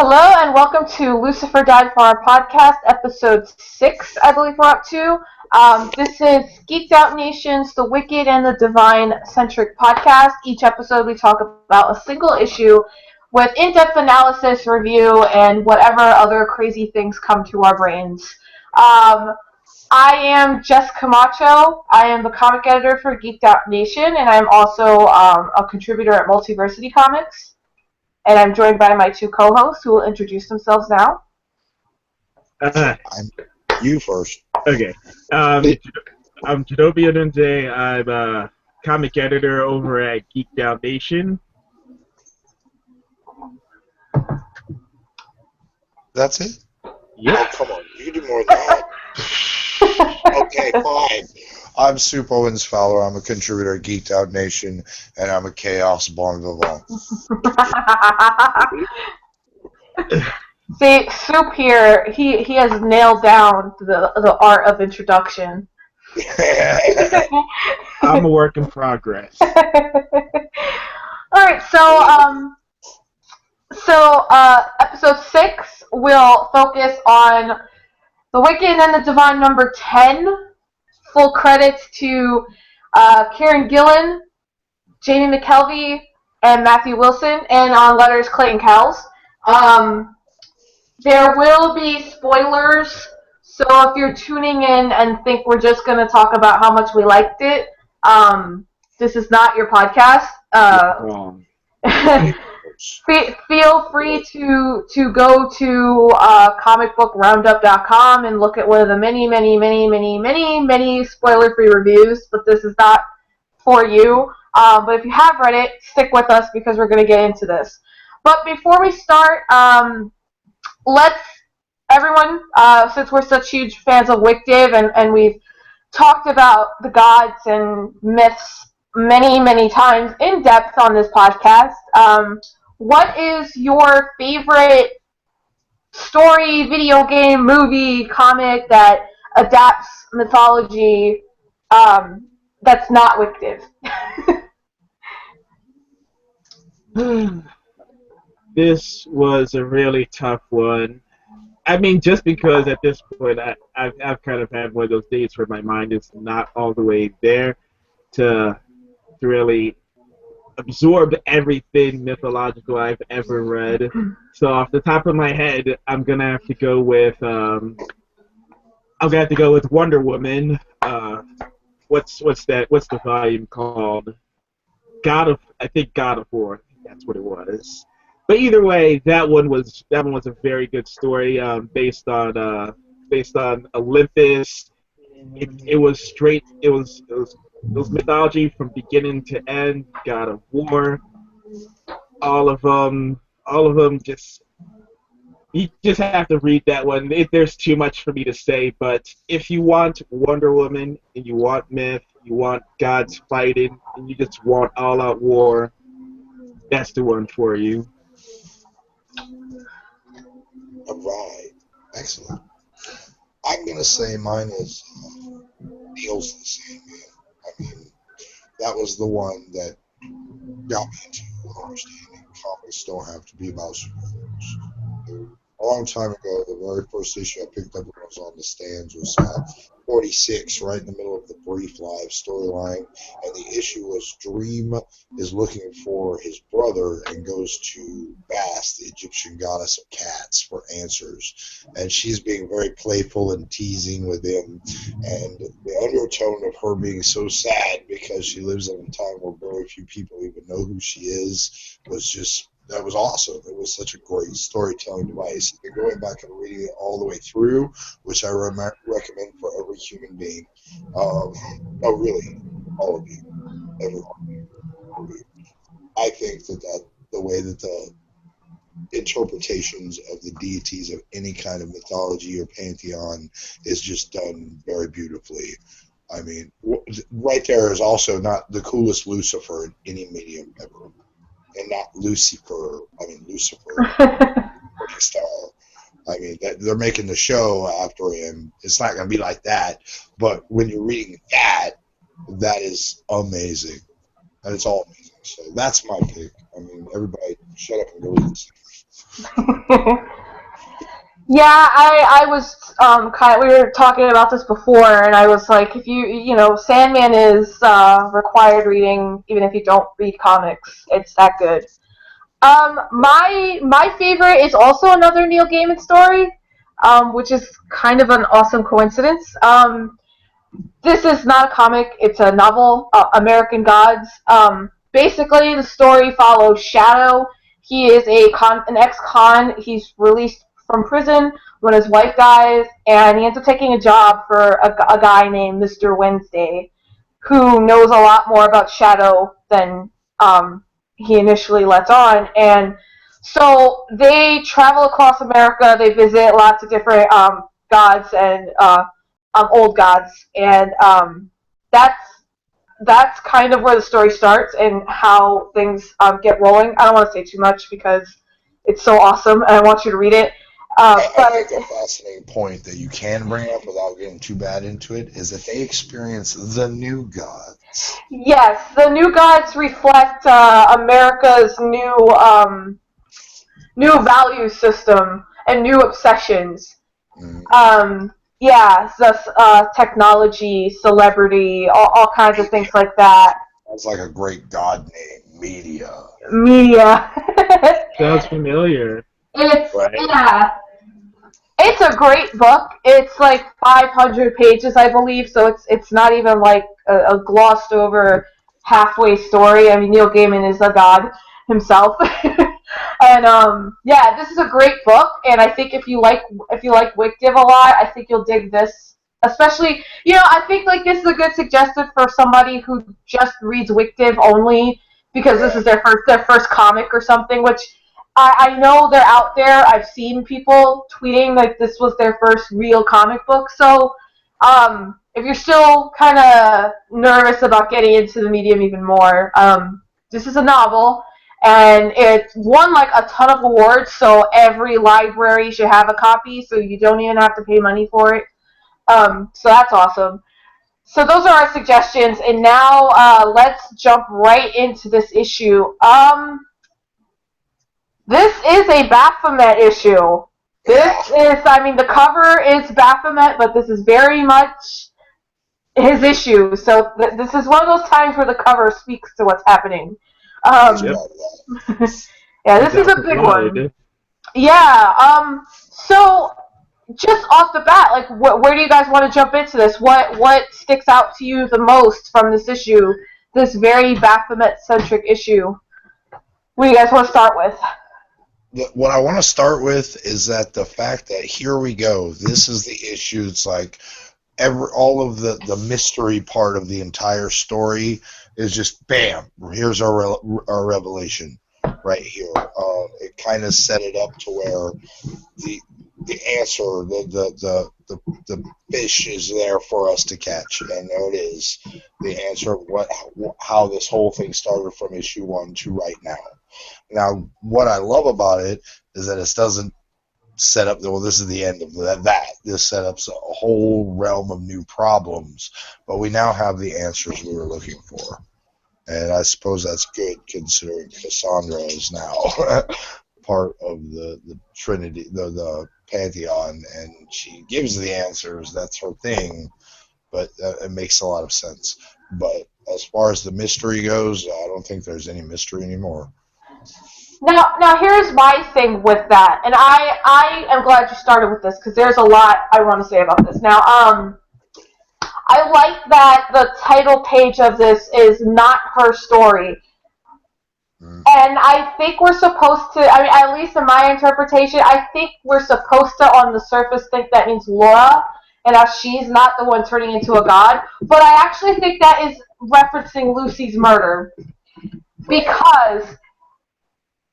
Hello and welcome to Lucifer Died for Our podcast, episode 6, I believe we're up to. This is Geeked Out Nation's The Wicked and the Divine centric podcast. Each episode we talk about a single issue with in-depth analysis, review, and whatever other crazy things come to our brains. I am Jess Camacho. I am the comic editor for Geeked Out Nation, and I'm also a contributor at Multiversity Comics. And I'm joined by my two co-hosts who will introduce themselves now. You first. Okay. I'm Jadobia Nunze. I'm a comic editor over at Geeked Out Nation. That's it? Yep. Oh, come on. You can do more than that. Okay, fine. I'm Soup Owens Fowler. I'm a contributor at Geeked Out Nation, and I'm a Chaos Bon Vivant. See, Soup here, he has nailed down the art of introduction. I'm a work in progress. Alright, so episode 6 will focus on The Wicked and the Divine number 10. Full credits to Kieran Gillen, Jamie McKelvey, and Matthew Wilson, and on letters Clayton Cowles. There will be spoilers, so if you're tuning in and think we're just going to talk about how much we liked it, this is not your podcast. Wrong. Feel free to go to comicbookroundup.com and look at one of the many spoiler-free reviews, but this is not for you. But if you have read it, stick with us because we're going to get into this. But before we start, let's, everyone, since we're such huge fans of Wicked and we've talked about the gods and myths many times in depth on this podcast, what is your favorite story, video game, movie, comic that adapts mythology that's not Wicked? This was a really tough one. I mean, just because at this point I've kind of had one of those days where my mind is not all the way there to really absorb everything mythological I've ever read. So off the top of my head, I'm gonna have to go with Wonder Woman. What's the volume called? God of War. That's what it was. But either way, that one was a very good story, based on Olympus. It was mythology from beginning to end. God of War, all of them. Just you just have to read that one. There's too much for me to say, but if you want Wonder Woman and you want myth, you want gods fighting, and you just want all-out war, that's the one for you. All right. Excellent. I'm going to say mine is Neil's the same, man. I mean, that was the one that got me into understanding comics don't have to be about superheroes. A long time ago, the very first issue I picked up when I was on the stands was 46, right in the middle of the brief live storyline, and the issue was Dream is looking for his brother and goes to Bast, the Egyptian goddess of cats, for answers, and she's being very playful and teasing with him, and the undertone of her being so sad because she lives in a time where very few people even know who she is that was awesome. It was such a great storytelling device. And going back and reading it all the way through, which I recommend for every human being. Really, all of you, everyone. I think that the way that the interpretations of the deities of any kind of mythology or pantheon is just done very beautifully. I mean, right there is also not the coolest Lucifer in any medium ever. And not Lucifer. Star. I mean, they're making the show after him. It's not going to be like that. But when you're reading that is amazing. And it's all amazing. So that's my pick. I mean, everybody shut up and go read this. Yeah, I was we were talking about this before, and I was like, if Sandman is required reading, even if you don't read comics, it's that good. My favorite is also another Neil Gaiman story, which is kind of an awesome coincidence. This is not a comic; it's a novel, American Gods. Basically, the story follows Shadow. He is an ex-con. He's released from prison when his wife dies, and he ends up taking a job for a guy named Mr. Wednesday, who knows a lot more about Shadow than he initially lets on. And so they travel across America. They visit lots of different gods and old gods, and that's that's kind of where the story starts and how things get rolling. I don't want to say too much because it's so awesome, and I want you to read it. I But think a fascinating point that you can bring up without getting too bad into it is that they experience the new gods. yes, the new gods reflect America's new value system and new obsessions. Mm. Yeah, thus technology, celebrity, all kinds of things like that. That's like a great god name, media. Media. Sounds familiar. It's Right. yeah. It's a great book. It's like 500 pages, I believe, so it's not even like a glossed over halfway story. I mean, Neil Gaiman is a god himself, and yeah, this is a great book. And I think if you like Wicked a lot, I think you'll dig this. Especially, I think like this is a good suggestion for somebody who just reads Wicked only because this Yeah. is their first comic or something, which I know they're out there. I've seen people tweeting like this was their first real comic book. So, if you're still kind of nervous about getting into the medium even more, this is a novel, and it won like a ton of awards. So every library should have a copy, so you don't even have to pay money for it. So that's awesome. So those are our suggestions, and now let's jump right into this issue. This is a Baphomet issue. I mean, the cover is Baphomet, but this is very much his issue. So this is one of those times where the cover speaks to what's happening. He's Yep. Um, part of that. yeah, this is a big one. Yeah. So just off the bat, like, where do you guys want to jump into this? What sticks out to you the most from this issue? This very Baphomet centric issue. What do you guys want to start with? What I want to start with is that the fact that here we go. This is the issue. It's like all of the mystery part of the entire story is just bam. Here's our revelation right here. It kind of set it up to where the answer, the fish is there for us to catch, and there it is. The answer of how this whole thing started from issue 1 to right now. Now, what I love about it is that it doesn't set up, well, this is the end of that. This set up a whole realm of new problems, but we now have the answers we were looking for. And I suppose that's good considering Cassandra is now part of the Trinity, the Pantheon, and she gives the answers. That's her thing, but it makes a lot of sense. But as far as the mystery goes, I don't think there's any mystery anymore. Now here's my thing with that, and I am glad you started with this because there's a lot I want to say about this. Now, I like that the title page of this is not her story, and I think we're supposed to. I mean, at least in my interpretation, I think we're supposed to, on the surface, think that means Laura, and how she's not the one turning into a god. But I actually think that is referencing Lucy's murder because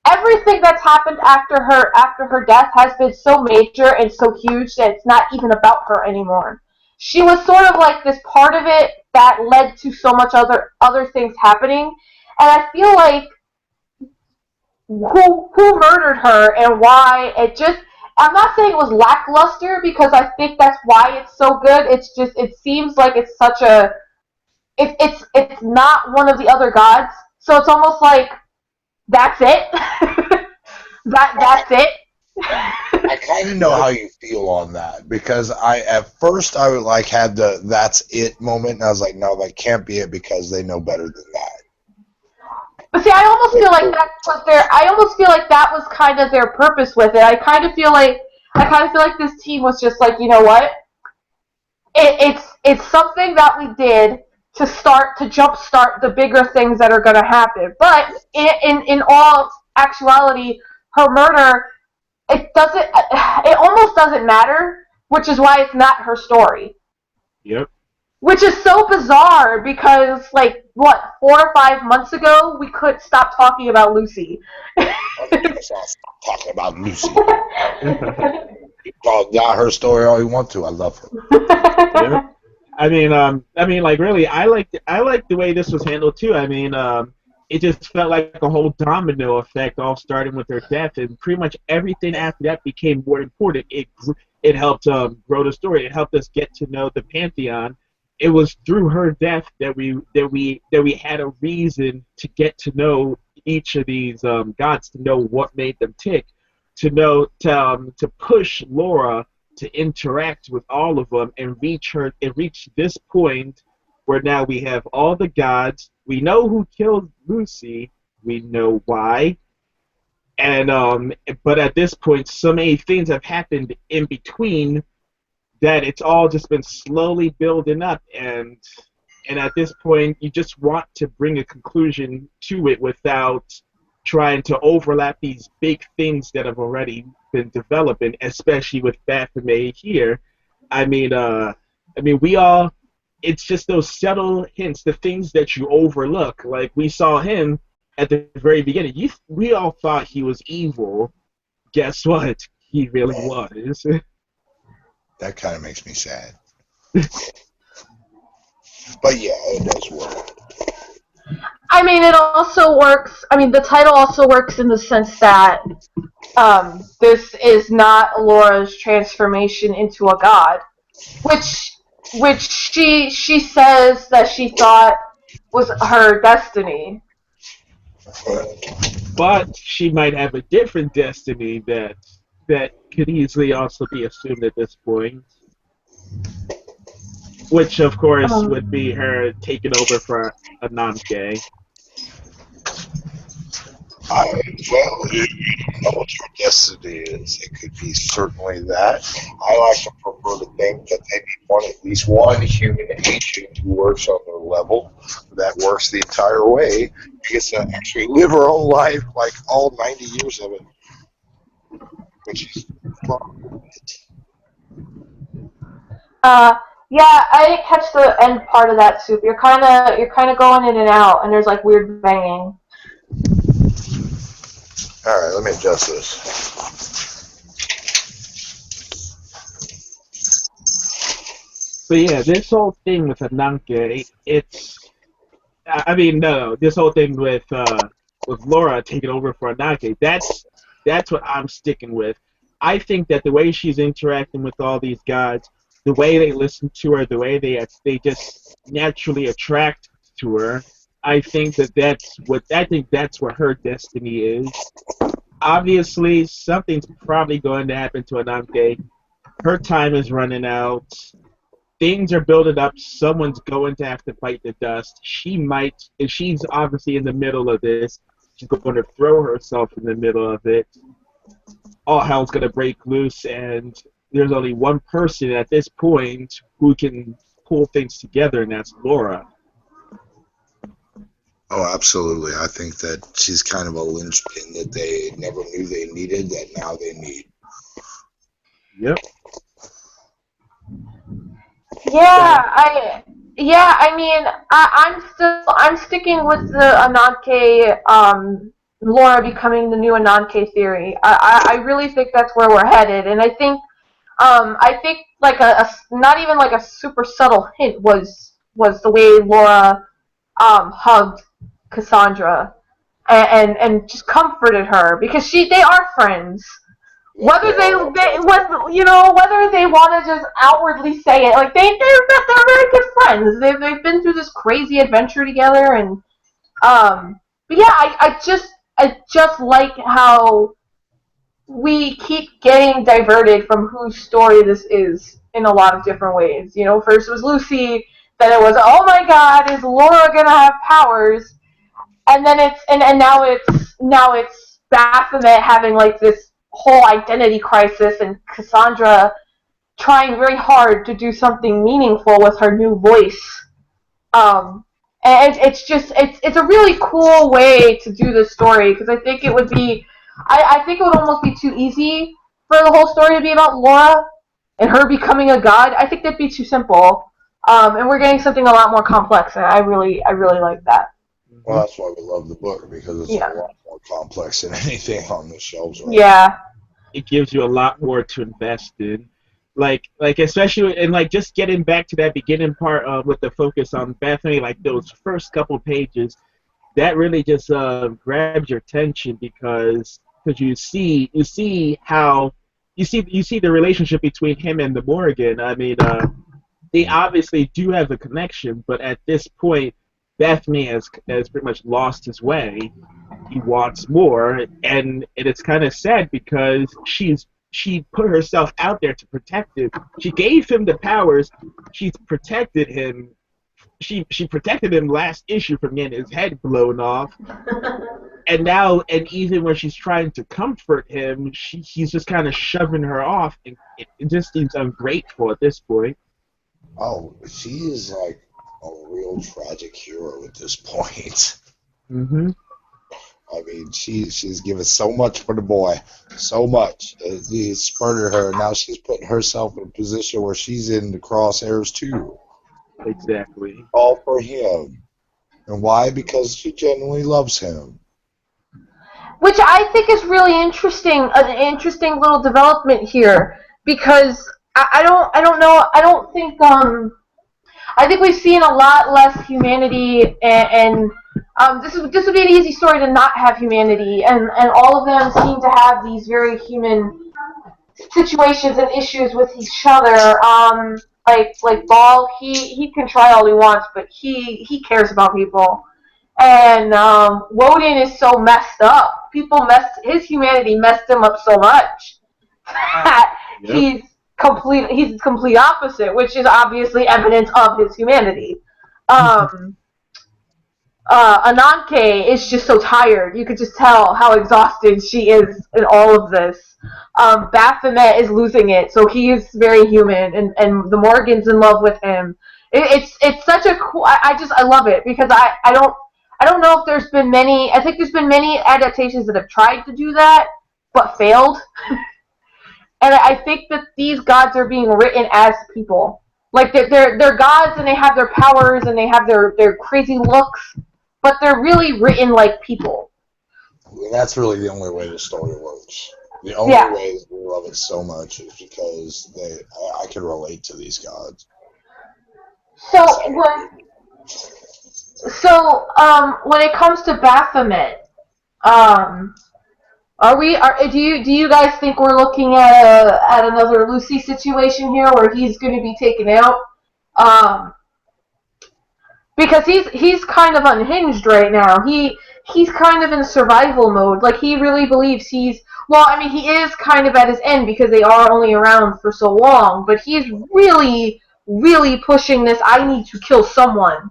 everything that's happened after her death has been so major and so huge that it's not even about her anymore. She was sort of like this part of it that led to so much other things happening, and I feel like who murdered her and why it just. I'm not saying it was lackluster because I think that's why it's so good. It's just it seems like it's such a it's not one of the other gods, so it's almost like that's it. That's it. I kind of know how you feel on that because at first I would like had the "that's it" moment, and I was like, no, that can't be it because they know better than that. But see, I almost feel like that was their. I almost feel like that was kind of their purpose with it. I kind of feel like this team was just like, you know what? It's something that we did to jumpstart the bigger things that are going to happen. But in all actuality, her murder, it almost doesn't matter, which is why it's not her story. Yep. Which is so bizarre because, like, what, 4 or 5 months ago, we could stop talking about Lucy. Stop talking about Lucy. Not her story all you want to. I love her. Yep. I mean, like really, I like the way this was handled too. I mean, it just felt like a whole domino effect, all starting with her death, and pretty much everything after that became more important. It helped grow the story. It helped us get to know the Pantheon. It was through her death that we had a reason to get to know each of these gods, to know what made them tick, to push Laura to interact with all of them and reach this point where now we have all the gods. We know who killed Lucy. We know why. And but at this point, so many things have happened in between that it's all just been slowly building up, and at this point, you just want to bring a conclusion to it without trying to overlap these big things that have already been developing, especially with Baphomet here. I mean, we all. It's just those subtle hints, the things that you overlook. Like we saw him at the very beginning. We all thought he was evil. Guess what? He really was. That kind of makes me sad. But yeah, it does work. I mean, it also works. I mean, the title also works in the sense that this is not Laura's transformation into a god, which she says that she thought was her destiny. But she might have a different destiny that could easily also be assumed at this point. Which, of course, would be her taking over for a non-gay. Well, you don't know what your destiny is. It could be certainly that. I like to prefer to think that they need at least one human agent who works on their level, that works the entire way, gets to actually live her own life, like all 90 years of it. Which is Yeah, I didn't catch the end part of that, Soup. You're kind of going in and out, and there's like weird banging. All right, let me adjust this. But yeah, this whole thing with Ananke, this whole thing with Laura taking over for Ananke, that's what I'm sticking with. I think that the way she's interacting with all these gods, the way they listen to her, the way they just naturally attract to her, I think that's what her destiny is. Obviously, something's probably going to happen to Ananke. Her time is running out. Things are building up. Someone's going to have to bite the dust. If she's obviously in the middle of this, she's going to throw herself in the middle of it. All hell's going to break loose, and there's only one person at this point who can pull things together, and that's Laura. Oh, absolutely. I think that she's kind of a linchpin that they never knew they needed, that now they need. Yep. I'm sticking with the Ananke, Laura becoming the new Ananke theory. I really think that's where we're headed, and I think like a not even like a super subtle hint was the way Laura hugged Cassandra and just comforted her because they are friends. Whether they want to just outwardly say it, like they're very good friends. They've been through this crazy adventure together, and but yeah, I just like how we keep getting diverted from whose story this is in a lot of different ways. You know, first it was Lucy, then it was, oh my God, is Laura gonna have powers? And then and now it's Baphomet having like this whole identity crisis, and Cassandra trying very hard to do something meaningful with her new voice. Um, and it's a really cool way to do this story, because I think it would be, I think it would almost be too easy for the whole story to be about Laura and her becoming a god. I think that'd be too simple. And we're getting something a lot more complex, and I really like that. Well, that's why we love the book, because it's Yeah. a lot more complex than anything on the shelves right Yeah. It gives you a lot more to invest in. Like especially, and like just getting back to that beginning part with the focus on Bethany, like those first couple pages, that really just grabs your attention, because you see how you see the relationship between him and the Morgan. I mean, they obviously do have a connection, but at this point, Bethany has pretty much lost his way. He wants more, and it's kind of sad because she put herself out there to protect him. She gave him the powers. She's protected him. She protected him last issue from getting his head blown off, and now, and even when she's trying to comfort him, he's just kind of shoving her off, and it just seems ungrateful at this point. Oh, she is like a real tragic hero at this point. Mm-hmm. I mean, she's given so much for the boy, so much. He's spurred her. Now she's putting herself in a position where she's in the crosshairs too. Exactly. All for him. And why? Because she genuinely loves him. Which I think is really interesting, an interesting little development here, because I don't know, I think we've seen a lot less humanity, and this would be an easy story to not have humanity, and all of them seem to have these very human situations and issues with each other. Like Ball, he can try all he wants, but he cares about people. And Woden is so messed up. His humanity messed him up so much that Yep. he's the complete opposite, which is obviously evidence of his humanity. Ananke is just so tired. You could just tell how exhausted she is in all of this. Baphomet is losing it, so he is very human, and the Morgan's in love with him. It's such a cool. I love it, because I don't know if there's been many. I think there's been many adaptations that have tried to do that but failed. And I think that these gods are being written as people. Like they're gods, and they have their powers, and they have their crazy looks, but they're really written like people. And that's really the only way the story works. The only Yeah. way we love it so much is because I can relate to these gods. So when it comes to Baphomet, do you guys think we're looking at another Lucy situation here where he's going to be taken out? Because he's kind of unhinged right now. He's kind of in survival mode. Like, he really believes he is kind of at his end, because they are only around for so long, but he's really, really pushing this I need to kill someone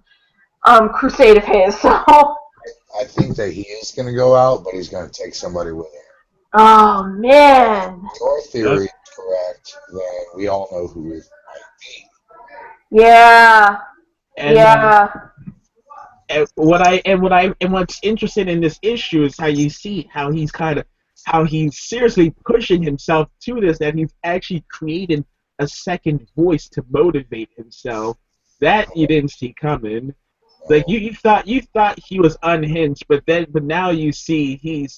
crusade of his. So I think that he is going to go out, but he's going to take somebody with him. oh man. If your theory is correct, then we all know who it might be. Yeah. And, Yeah. and what's interesting in this issue is how you see how he's seriously pushing himself to this, and he's actually creating a second voice to motivate himself. That you didn't see coming. Like you thought he was unhinged, but now you see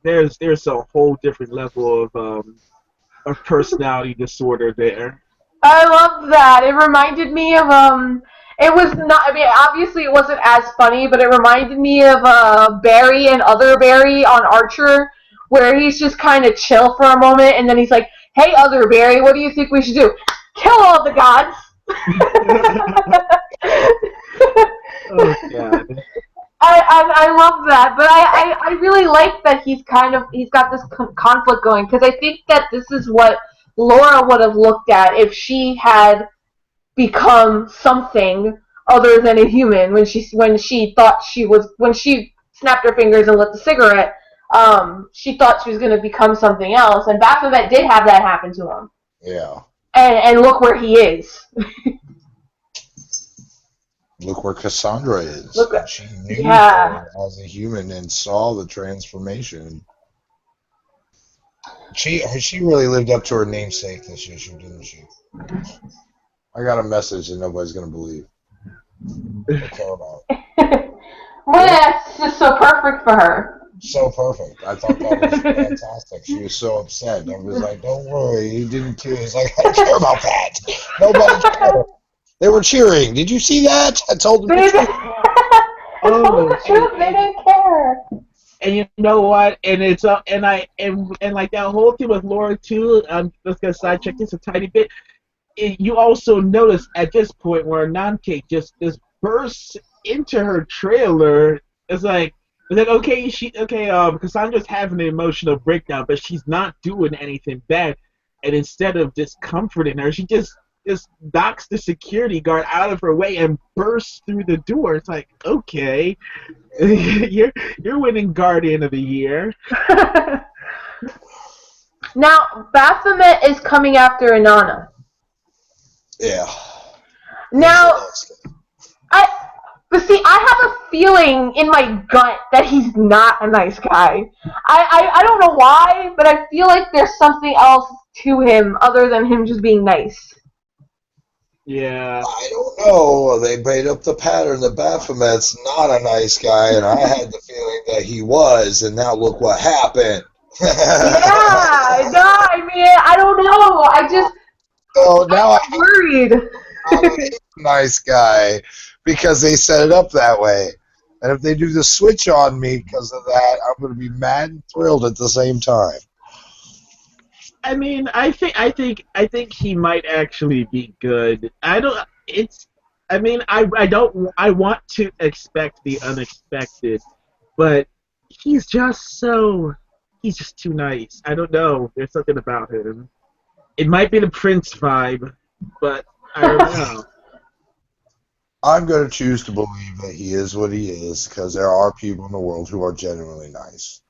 there's a whole different level of personality disorder there. I love that. It reminded me of it was not, I mean, obviously it wasn't as funny, but it reminded me of Barry and Other Barry on Archer, where he's just kind of chill for a moment, and then he's like, "Hey, Other Barry, what do you think we should do? Kill all the gods." Oh God. I love that, but I really like that he's got this conflict going because I think that this is what Laura would have looked at if she had become something other than a human when she thought she was when she snapped her fingers and lit the cigarette. She thought she was going to become something else, and Baphomet did have that happen to him. Yeah. And look where he is. Look where Cassandra is. Look, She knew yeah. her as a human and saw the transformation. She really lived up to her namesake this issue, didn't she? I got a message that nobody's going to believe or care about. Well, that's just so perfect for her. So perfect. I thought that was fantastic. She was so upset. I was like, don't worry, he didn't kill. He's like, I don't care about that. Nobody cared. They were cheering. Did you see that? I told them. They didn't care. And you know what? And it's and like that whole thing with Laura too. I'm just gonna sidetrack this a tiny bit. You also notice at this point where Namcake just bursts into her trailer. It's like okay, Cassandra's having an emotional breakdown, but she's not doing anything bad. And instead of just comforting her, she just knocks the security guard out of her way and bursts through the door. It's like, okay, you're winning Guardian of the Year. Now, Baphomet is coming after Inanna. Yeah. Now, but see, I have a feeling in my gut that he's not a nice guy. I don't know why, but I feel like there's something else to him other than him just being nice. Yeah. I don't know. They made up the pattern that Baphomet's not a nice guy, and I had the feeling that he was, and now look what happened. Yeah, no, I mean, I don't know. I'm worried. I'm a nice guy because they set it up that way. And if they do the switch on me because of that, I'm going to be mad and thrilled at the same time. I mean, I think he might actually be good. I don't. It's. I mean, I don't. I want to expect the unexpected, but he's just so. He's just too nice. I don't know. There's something about him. It might be the Prince vibe, but I don't know. I'm going to choose to believe that he is what he is because there are people in the world who are genuinely nice.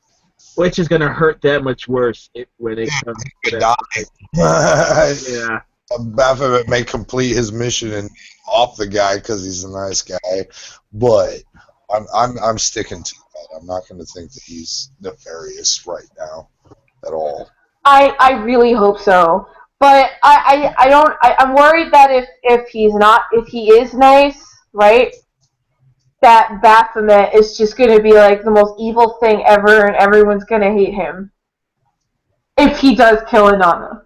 Which is going to hurt that much worse when it comes to that. Yeah. Baphomet may complete his mission and off the guy because he's a nice guy, but I'm sticking to that. I'm not going to think that he's nefarious right now at all. I really hope so, but I'm worried that if he is nice, right? That Baphomet is just going to be like the most evil thing ever, and everyone's going to hate him if he does kill Inanna.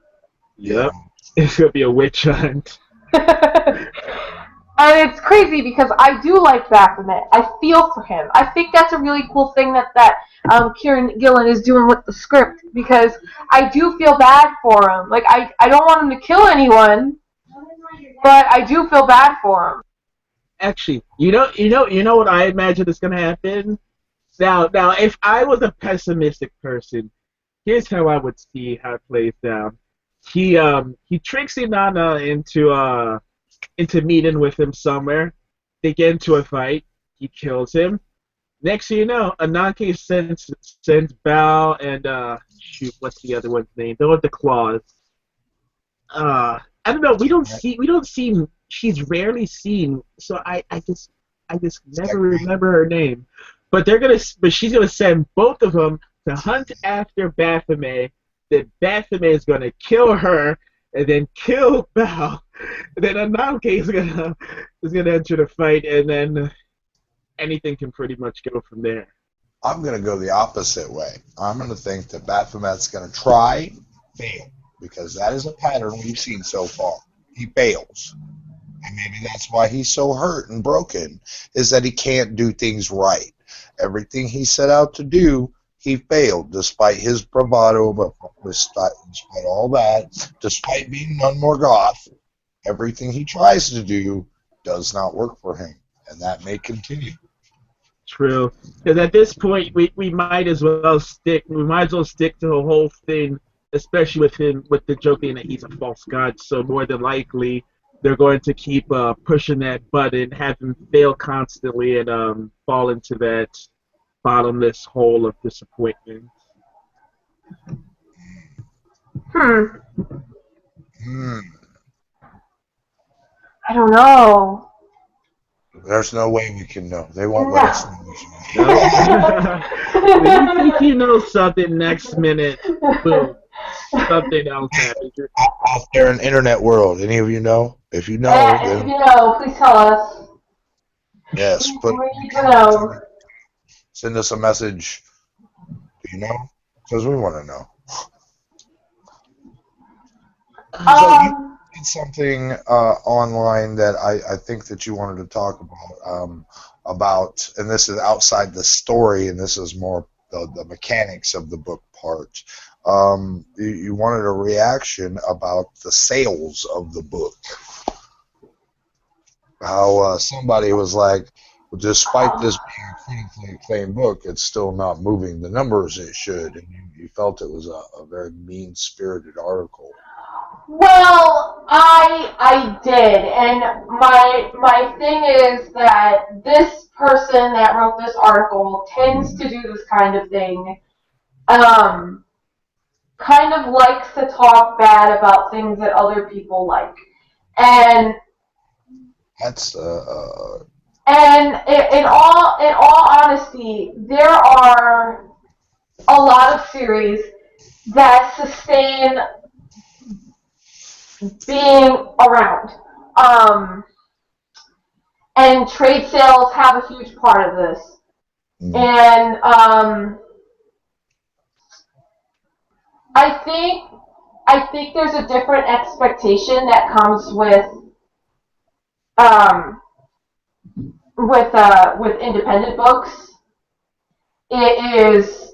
Yep, it's going to be a witch hunt. And it's crazy because I do like Baphomet. I feel for him. I think that's a really cool thing that Kieran Gillen is doing with the script because I do feel bad for him. Like I don't want him to kill anyone, but I do feel bad for him. Actually, you know what I imagine is going to happen? Now, if I was a pessimistic person, here's how I would see how it plays out. He tricks Inanna into meeting with him somewhere. They get into a fight. He kills him. Next thing you know, Ananke sends Bao and shoot, what's the other one's name? The one with the claws. I don't know. We don't see. She's rarely seen, so I just never remember her name. But she's gonna send both of them to hunt after Baphomet. Then Baphomet is gonna kill her, and then kill Bao. And then Ananke is gonna enter the fight, and then anything can pretty much go from there. I'm gonna go the opposite way. I'm gonna think that Baphomet's gonna try, fail, because that is a pattern we've seen so far. He fails. And maybe that's why he's so hurt and broken, is that he can't do things right. Everything he set out to do, he failed, despite his bravado, but despite all that, despite being none more goth, everything he tries to do does not work for him, and that may continue. True. Because at this point, we might as well stick. We might as well stick to the whole thing, especially with him with the joke being that he's a false god. So more than likely, they're going to keep pushing that button, have him fail constantly, and fall into that bottomless hole of disappointment. Hmm. Hmm. I don't know. There's no way we can know. They won't No. let us know. When you think you know something, next minute, boom, something else happens. Out there in the internet world, any of you know? If you know, If then you know, please tell us. yes, put We need to know. send us a message. Do you know? Because we want to know. So you did something online that I think that you wanted to talk about, and this is outside the story, and this is more the mechanics of the book part. You wanted a reaction about the sales of the book. How somebody was like, despite this being a critically acclaimed book, it's still not moving the numbers it should, and you felt it was a very mean-spirited article. Well, I did, and my thing is that this person that wrote this article tends to do this kind of thing. Kind of likes to talk bad about things that other people like, and That's in all honesty, there are a lot of series that sustain being around. And trade sales have a huge part of this. And I think there's a different expectation that comes um, with independent books. It is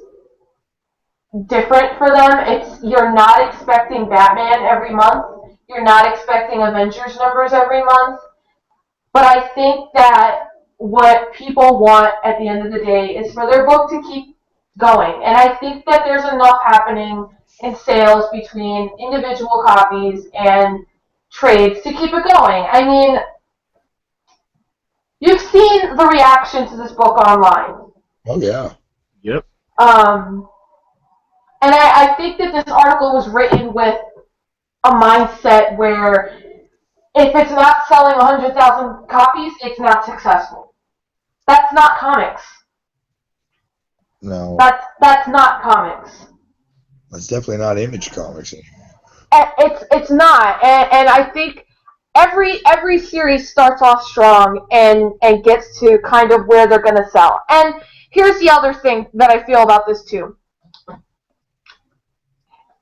different for them. You're not expecting Batman every month. You're not expecting Avengers numbers every month. But I think that what people want at the end of the day is for their book to keep going. And I think that there's enough happening in sales between individual copies and trades to keep it going. I mean, you've seen the reaction to this book online. Oh, yeah. Yep. And I think that this article was written with a mindset where if it's not selling 100,000 copies, it's not successful. That's not comics. No. That's not comics. That's definitely not Image Comics anymore. It's not, and I think every series starts off strong and gets to kind of where they're going to sell. And here's the other thing that I feel about this too.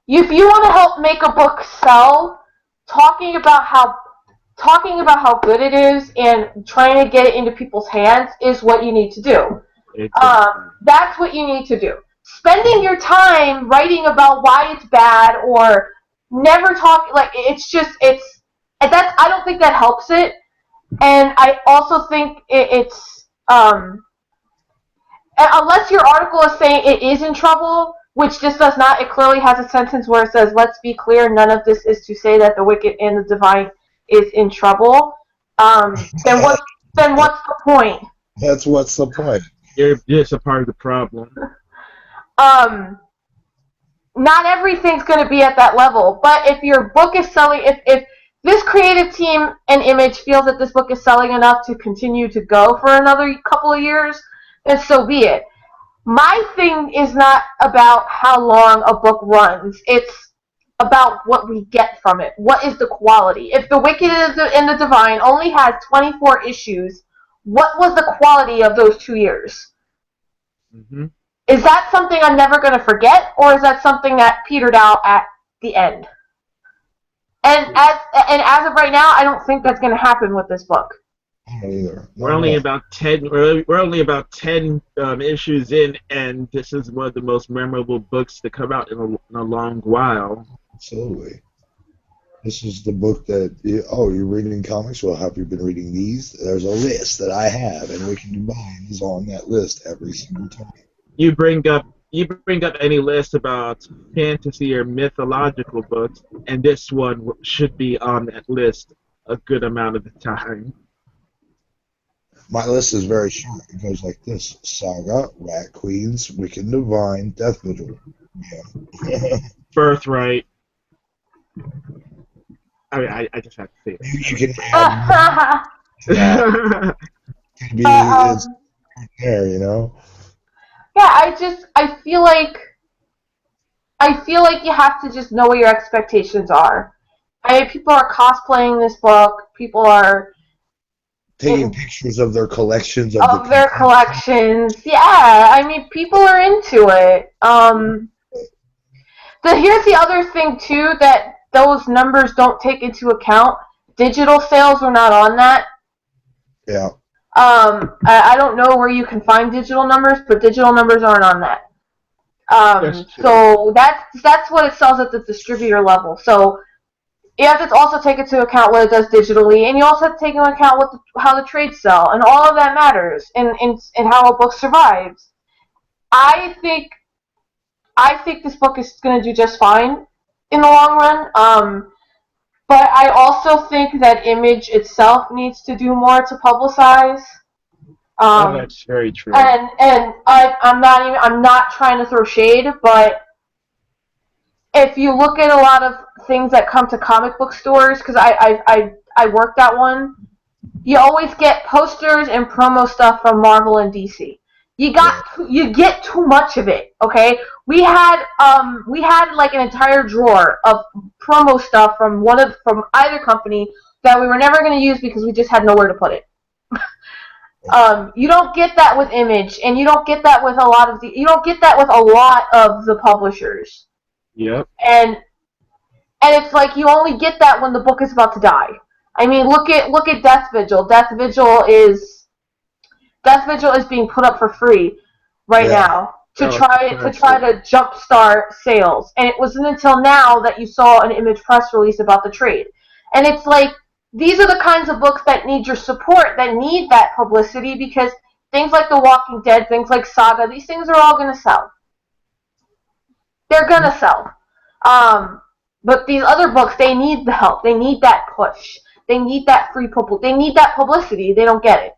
If you want to help make a book sell, talking about how good it is and trying to get it into people's hands is what you need to do. That's what you need to do. Spending your time writing about why it's bad or never talk I don't think that helps it. And I also think it's unless your article is saying it is in trouble, which this does not. It clearly has a sentence where it says, "Let's be clear, none of this is to say that the wicked and the divine is in trouble." Then what's the point? That's what's the point. You're just a part of the problem. Not everything's going to be at that level, but if your book is selling, if this creative team and Image feels that this book is selling enough to continue to go for another couple of years, then so be it. My thing is not about how long a book runs. It's about what we get from it. What is the quality? If The Wicked and the Divine only has 24 issues, what was the quality of those 2 years? Mm-hmm. Is that something I'm never going to forget, or is that something that petered out at the end? And as of right now, I don't think that's going to happen with this book. Either. We're only about 10. We're only about 10 issues in, and this is one of the most memorable books to come out in a long while. Absolutely. This is the book that, you're reading comics? Well, have you been reading these? There's a list that I have, and Wicked Divine is on that list every single time. You bring up any list about fantasy or mythological books, and this one should be on that list a good amount of the time. My list is very short. It goes like this: Saga, Rat Queens, Wicked Divine, Death Vigil. Yeah. Birthright. I mean, I just have to say You can add that. Could be But, it's there, yeah, I feel like you have to just know what your expectations are. I mean, people are cosplaying this book. People are Taking pictures of their collections of their collections. Yeah, I mean, people are into it. Here's the other thing too that those numbers don't take into account. Digital sales are not on that. Yeah. I don't know where you can find digital numbers, but digital numbers aren't on that. So that's what it sells at the distributor level. So you have to also take into account what it does digitally, and you also have to take into account how the trades sell, and all of that matters in how a book survives. I think this book is going to do just fine in the long run. But I also think that Image itself needs to do more to publicize. That's very true. And I'm not trying to throw shade, but if you look at a lot of things that come to comic book stores, because I worked at one, you always get posters and promo stuff from Marvel and DC. You get too much of it. Okay, we had like an entire drawer of promo stuff from either company that we were never going to use because we just had nowhere to put it. You don't get that with Image, and you don't get that with you don't get that with a lot of the publishers. Yep. And it's like you only get that when the book is about to die. I mean, look at Death Vigil. Death Vigil is being put up for free right now to try to jumpstart sales. And it wasn't until now that you saw an Image press release about the trade. And it's like, these are the kinds of books that need your support, that need that publicity, because things like The Walking Dead, things like Saga, these things are all going to sell. They're going to sell. But these other books, they need the help. They need that push. They need that free publicity. They need that publicity. They don't get it.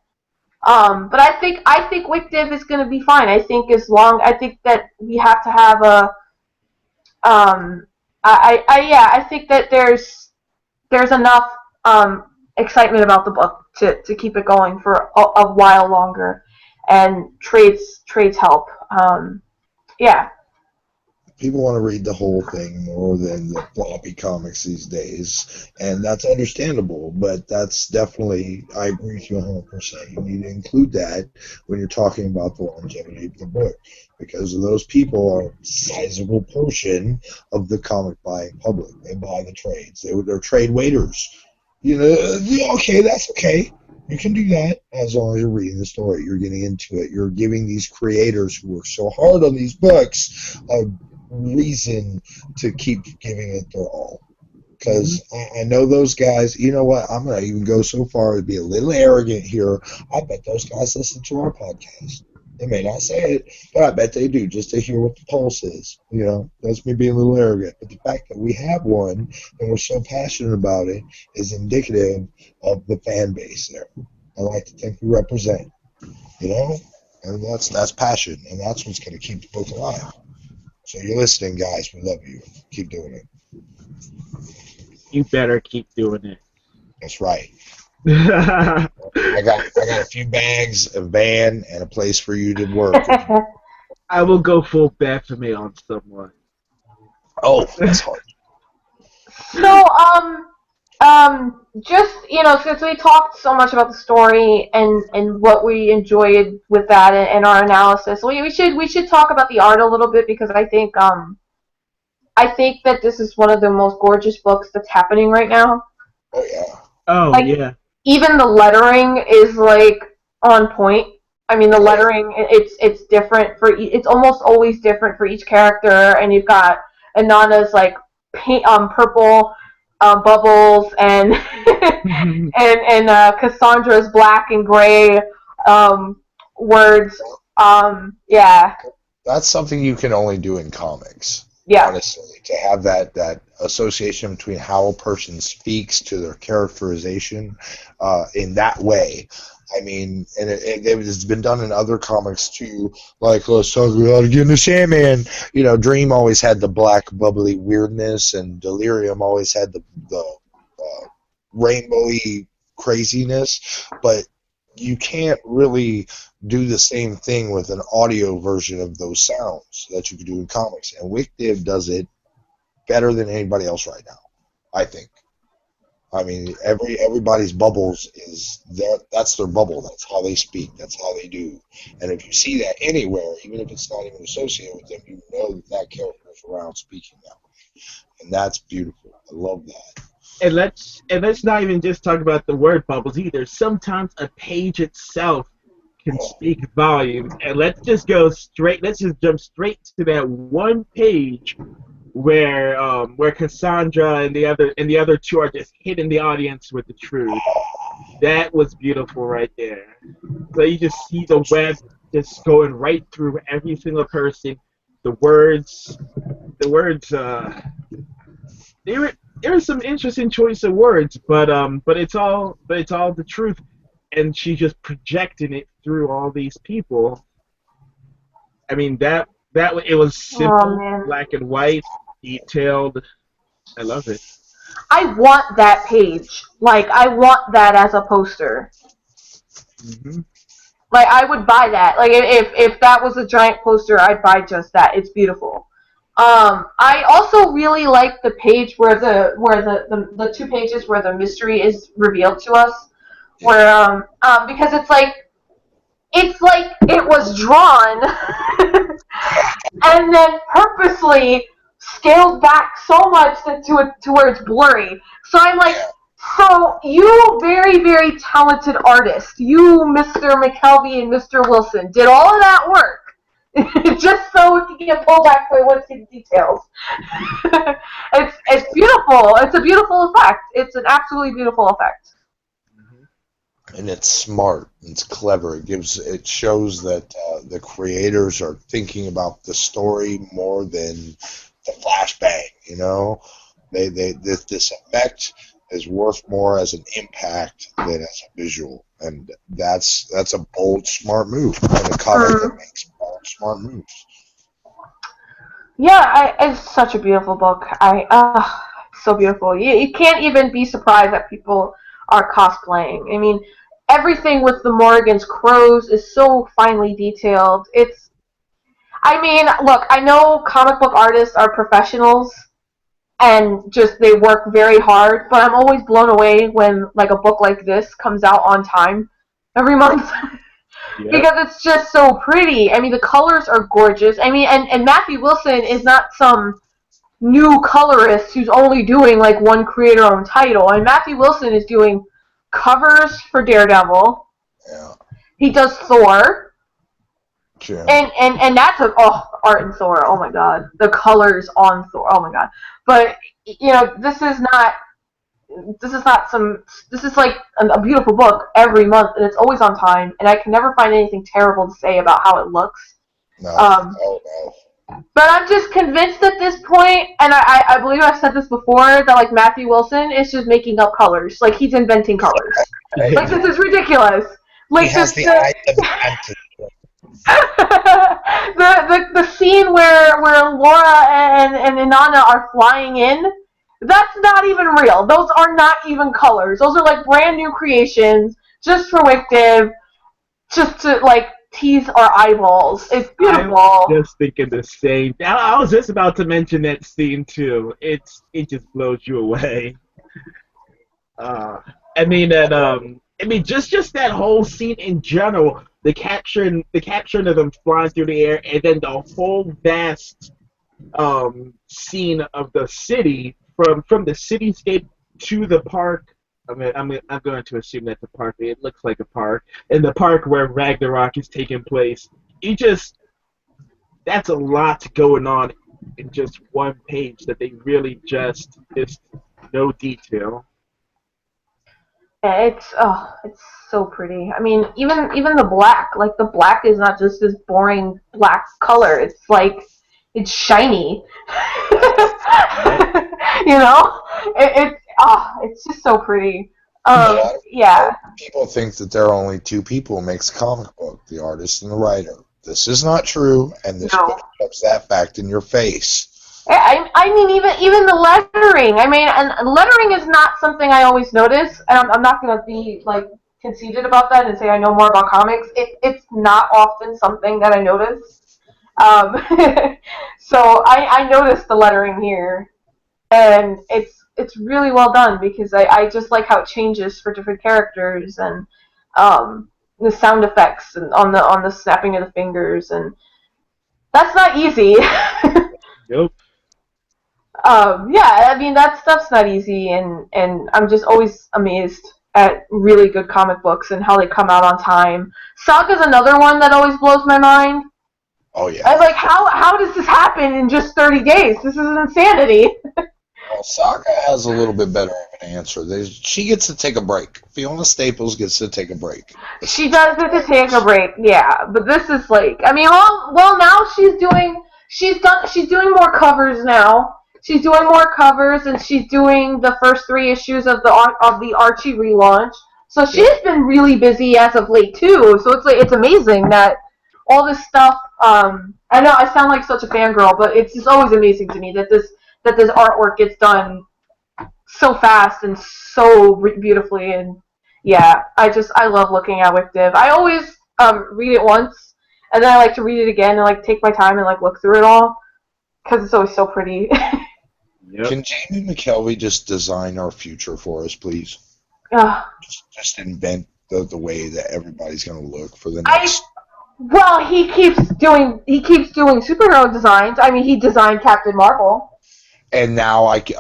But I think WicDiv is going to be fine. I think that we have to have a. I think that there's enough excitement about the book to keep it going for a while longer, and trades help. Yeah. People want to read the whole thing more than the floppy comics these days, and that's understandable, but that's definitely, I agree with you 100%. You need to include that when you're talking about the longevity of the book, because those people are a sizable portion of the comic buying public. They buy the trades. They're trade waiters. Okay, that's okay. You can do that as long as you're reading the story. You're getting into it. You're giving these creators who work so hard on these books a reason to keep giving it their all. Because I know those guys, you know what, I'm going to even go so far as to be a little arrogant here. I bet those guys listen to our podcast. They may not say it, but I bet they do, just to hear what the pulse is. That's me being a little arrogant. But the fact that we have one and we're so passionate about it is indicative of the fan base there. I like to think we represent, and that's passion, and that's what's going to keep the book alive. So you're listening, guys. We love you. Keep doing it. You better keep doing it. That's right. I got a few bags, a van, and a place for you to work. I will go full Baphomet on someone. Oh, that's hard. So, just, since we talked so much about the story and what we enjoyed with that and our analysis, we should talk about the art a little bit, because I think that this is one of the most gorgeous books that's happening right now. Oh yeah. Oh yeah. Even the lettering is like on point. I mean, the lettering, it's different it's almost always different for each character, and you've got Anana's like purple bubbles and and Cassandra's black and gray words. Yeah, That's something you can only do in comics. yeah. Honestly, to have that association between how a person speaks to their characterization in that way. I mean, and it has been done in other comics too. Like, let's talk about again the Sandman. You know, Dream always had the black bubbly weirdness, and Delirium always had the rainbowy craziness. But you can't really do the same thing with an audio version of those sounds that you can do in comics. And Wicked does it better than anybody else right now, I think. I mean, everybody's bubbles is that's their bubble. That's how they speak. That's how they do. And if you see that anywhere, even if it's not even associated with them, you know that character is around speaking that way. And that's beautiful. I love that. And let's not even just talk about the word bubbles either. Sometimes a page itself can speak volumes. And let's just jump straight to that one page where Cassandra and the other two are just hitting the audience with the truth. That was beautiful right there. So you just see the web just going right through every single person. The words, there was some interesting choice of words, but it's all the truth, and she's just projecting it through all these people. I mean that it was simple, black and white, detailed. I love it. I want that page. Like, I want that as a poster. Mm-hmm. Like, I would buy that. Like, if that was a giant poster, I'd buy just that. It's beautiful. I also really like the page where the two pages where the mystery is revealed to us, where because it's like it was drawn and then purposely scaled back so much to where it's blurry. So I'm like, so you very, very talented artist, you Mr. McKelvey and Mr. Wilson, did all of that work just so we can get pulled back so we want to see the details. It's beautiful. It's a beautiful effect. It's an absolutely beautiful effect. And it's smart. It's clever. It shows that the creators are thinking about the story more than the flashbang. You know, this effect is worth more as an impact than as a visual, and that's a bold, smart move. And a comic that makes bold, smart moves. Yeah, it's such a beautiful book. So beautiful. You can't even be surprised that people are cosplaying. I mean, everything with the Morrigan's crows is so finely detailed. I mean, look, I know comic book artists are professionals and just they work very hard, but I'm always blown away when like a book like this comes out on time every month. Yep. Because it's just so pretty. I mean, the colors are gorgeous. I mean, and Matthew Wilson is not some new colorist who's only doing like one creator-owned title. And Matthew Wilson is doing covers for Daredevil. Yeah. He does Thor. Sure. And that's art in Thor. Oh my god, the colors on Thor. Oh my god. But you know, this is like a beautiful book every month, and it's always on time. And I can never find anything terrible to say about how it looks. No. But I'm just convinced at this point, and I believe I've said this before, that like Matthew Wilson is just making up colors. Like he's inventing colors. Like this is ridiculous. Like he has the eye of the the scene where Laura and Inanna are flying in, that's not even real. Those are not even colors. Those are like brand new creations just for Wicked, just to like tease our eyeballs. It's beautiful. I was just thinking the same. I was just about to mention that scene too. It just blows you away. I mean just that whole scene in general. The capturing of them flying through the air, and then the whole vast scene of the city from the cityscape to the park. I mean, I'm going to assume that's a park. It looks like a park, and the park where Ragnarok is taking place. That's a lot going on in just one page that they really just No detail. Yeah, it's so pretty. I mean, even the black, like the black is not just this boring black color. It's like it's shiny. Yep. You know, it's just so pretty. A lot of Yeah, people think that there are only two people who makes a comic book, the artist and the writer. This is not true, and this no. book shoves that fact in your face. I mean, even the lettering. I mean, and lettering is not something I always notice. And I'm not going to be like conceited about that and say I know more about comics. It's not often something that I notice. Um, so I noticed the lettering here, and it's really well done because I just like how it changes for different characters and the sound effects and on the snapping of the fingers, and that's not easy. Nope. Yeah, I mean that stuff's not easy, and I'm just always amazed at really good comic books and how they come out on time. Saga's another one that always blows my mind. Oh yeah. I'm like, how does this happen in just 30 days? This is insanity. Well, Saga has a little bit better of an answer. She gets to take a break. Fiona Staples gets to take a break. She does get to take a break, yeah. But this is like, I mean, well now she's doing more covers now. She's doing more covers, and she's doing the first 3 issues of the Archie relaunch. So she's been really busy as of late too. So it's amazing that all this stuff. I know I sound like such a fangirl, but it's just always amazing to me that this artwork gets done so fast and so beautifully. And yeah, I love looking at Wick Div. I always read it once, and then I like to read it again and like take my time and like look through it all because it's always so pretty. Yep. Can Jamie McKelvey just design our future for us, please? uh, Just invent the way that everybody's going to look for the I next. well, he keeps doing superhero designs. I mean, he designed Captain Marvel. And now, like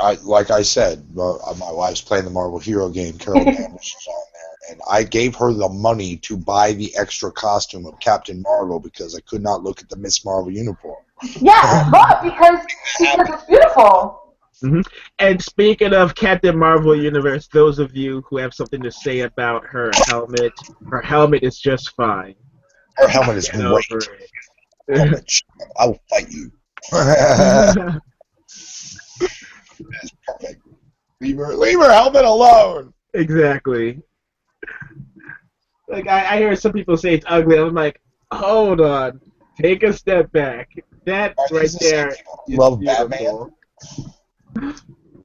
I said, my wife's playing the Marvel Hero game. Carol Danvers is on there, and I gave her the money to buy the extra costume of Captain Marvel because I could not look at the Miss Marvel uniform. Yeah, but because it's beautiful. Mm-hmm. And speaking of Captain Marvel Universe, those of you who have something to say about her helmet is just fine. Her helmet is Get great. over it. Helmet, I will fight you. That is perfect. Leave her helmet alone. Exactly. Like I hear some people say it's ugly. I'm like, hold on, take a step back. That right there is Love beautiful. Batman.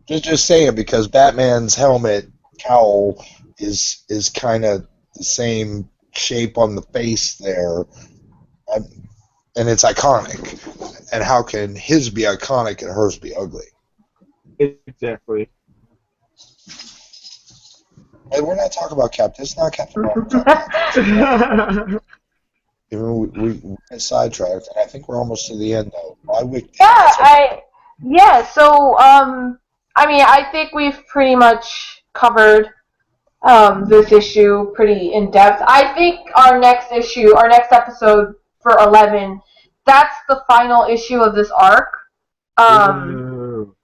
Just saying, because Batman's helmet cowl is kind of the same shape on the face there, and it's iconic. And how can his be iconic and hers be ugly? Exactly. Hey, we're not talking about Captain. It's not Captain Marvel. Even we get sidetracked, and I think we're almost to the end though. So I mean, I think we've pretty much covered this issue pretty in depth. I think our next episode for 11, that's the final issue of this arc.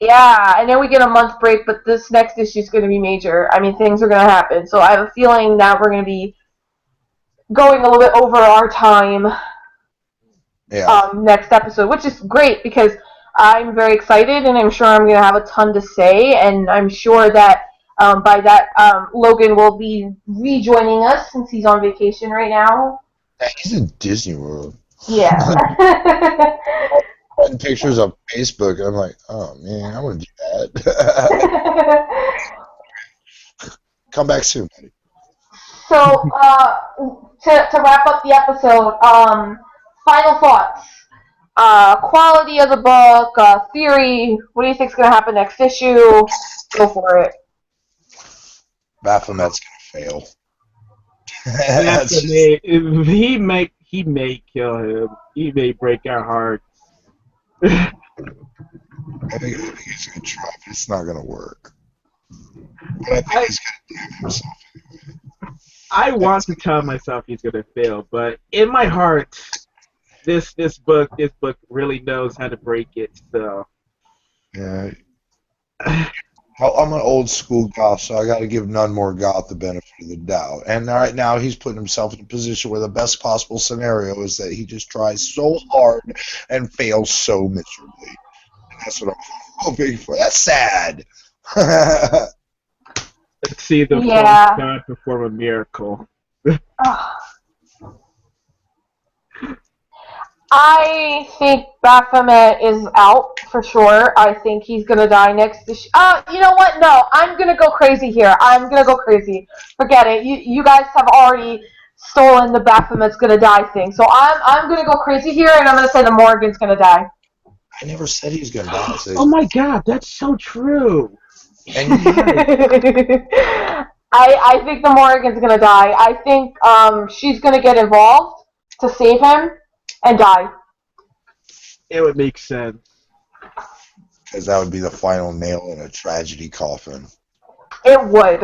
Yeah, I know we get a month break, but this next issue is going to be major. I mean, things are going to happen. So I have a feeling that we're going to be going a little bit over our time next episode, which is great because I'm very excited and I'm sure I'm going to have a ton to say, and I'm sure that by that Logan will be rejoining us since he's on vacation right now. Yeah, he's in Disney World. Yeah. Putting pictures on Facebook, and I'm like, oh man, I want to do that. Come back soon, buddy. So, to wrap up the episode, final thoughts. Quality of the book, theory, what do you think's going to happen next issue? Go for it. Baphomet's going to fail. He may kill him. He may break our hearts. I think he's going to try, but it's not going to work. But I think he's going to damn himself. I want to tell myself he's going to fail, but in my heart, this book really knows how to break it. So yeah, I'm an old school goth, so I got to give none more goth the benefit of the doubt. And right now, he's putting himself in a position where the best possible scenario is that he just tries so hard and fails so miserably. And that's what I'm hoping for. That's sad. Let's see the Yeah. false god perform a miracle. Ugh. I think Baphomet is out for sure. I think he's gonna die next to. You know what? No, I'm gonna go crazy here. I'm gonna go crazy. Forget it. You guys have already stolen the Baphomet's gonna die thing. So I'm gonna go crazy here, and I'm gonna say the Morgan's gonna die. I never said he's going to die. Oh my god, that's so true. And I think the Morgan's gonna die. I think she's gonna get involved to save him and die. It would make sense. because that would be the final nail in a tragedy coffin. It would.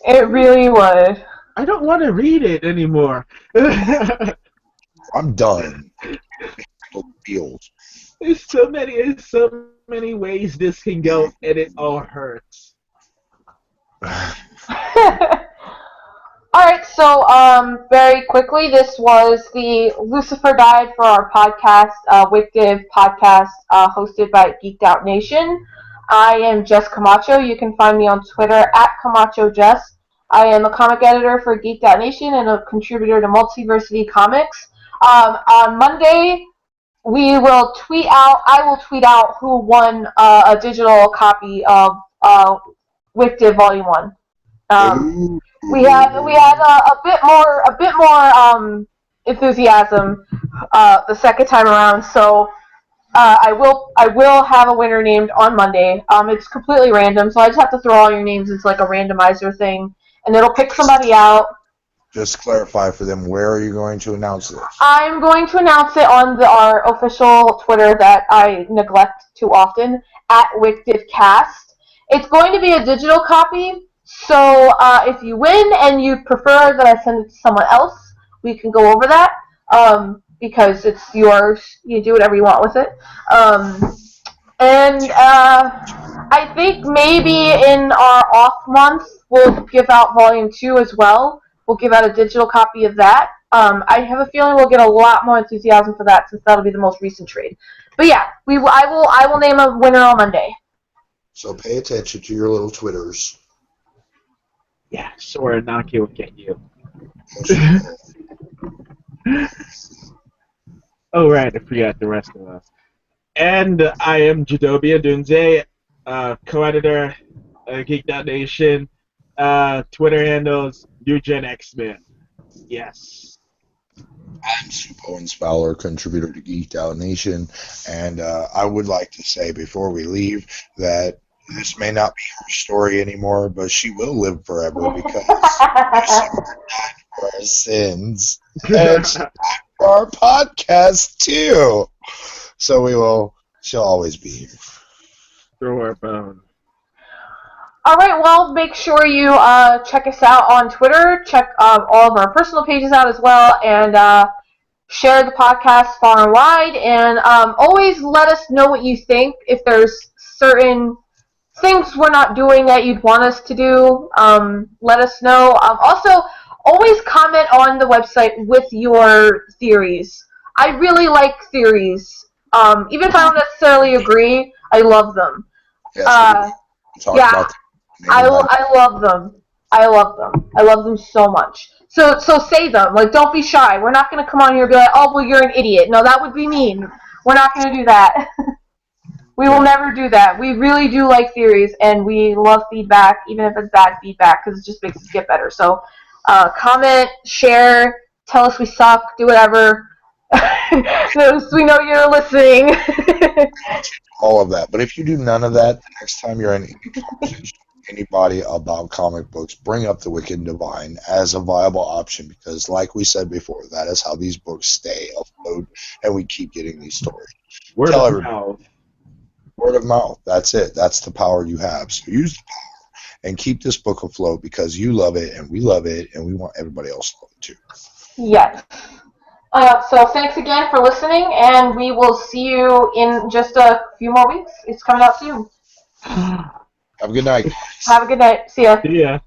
It really would. I don't want to read it anymore. I'm done. Feels. There's so many ways this can go, and it all hurts. Alright, so very quickly, this was the Lucifer Died for our podcast, Wictive podcast, hosted by Geeked Out Nation. I am Jess Camacho. You can find me on Twitter at CamachoJess. I am a comic editor for Geeked Out Nation and a contributor to Multiversity Comics. On Monday, I will tweet out who won a digital copy of Wictive Volume 1. We had a bit more enthusiasm the second time around, so I will have a winner named on Monday. It's completely random, so I just have to throw all your names into like a randomizer thing, and it'll pick somebody out. Just clarify for them, where are you going to announce this? I'm going to announce it on our official Twitter that I neglect too often, at WickedCast. It's going to be a digital copy, so if you win and you prefer that I send it to someone else, we can go over that, because it's yours. You do whatever you want with it. I think maybe in our off month, we'll give out Volume 2 as well. We'll give out a digital copy of that. I have a feeling we'll get a lot more enthusiasm for that, since that'll be the most recent trade. But yeah, I will name a winner on Monday. So pay attention to your little Twitters. Yeah, Sora Naki will get you. Oh, right, I forgot the rest of us. And I am Jadobia Dunze, co-editor, Geeked Out Nation, Twitter handles, Newgen X-Men. Yes. I'm Supo Owens Fowler, contributor to Geeked Out Nation, and I would like to say before we leave that this may not be her story anymore, but she will live forever because Lucifer died for our sins, and she died for our podcast too. So she'll always be here. Throw her a bone. Alright, well, make sure you check us out on Twitter, check all of our personal pages out as well, and share the podcast far and wide, and always let us know what you think. If there's certain things we're not doing that you'd want us to do, let us know. Also, always comment on the website with your theories. I really like theories. Even if I don't necessarily agree, I love them. Yes, Yeah. I love them. I love them. I love them so much. So say them. Like, don't be shy. We're not going to come on here and be like, oh, well, you're an idiot. No, that would be mean. We're not going to do that. We will never do that. We really do like theories, and we love feedback, even if it's bad feedback, because it just makes us get better. So comment, share, tell us we suck, do whatever. We know you're listening. all of that. But if you do none of that, the next time you're in any conversation with anybody about comic books, bring up the Wicked and Divine as a viable option, because like we said before, that is how these books stay afloat and we keep getting these stories. Word Tell of everybody. mouth. Word of mouth. That's it. That's the power you have. So use the power and keep this book afloat, because you love it and we love it and we want everybody else to love it too. Yes. So thanks again for listening, and we will see you in just a few more weeks. It's coming out soon. Have a good night. Have a good night. See ya. Yeah.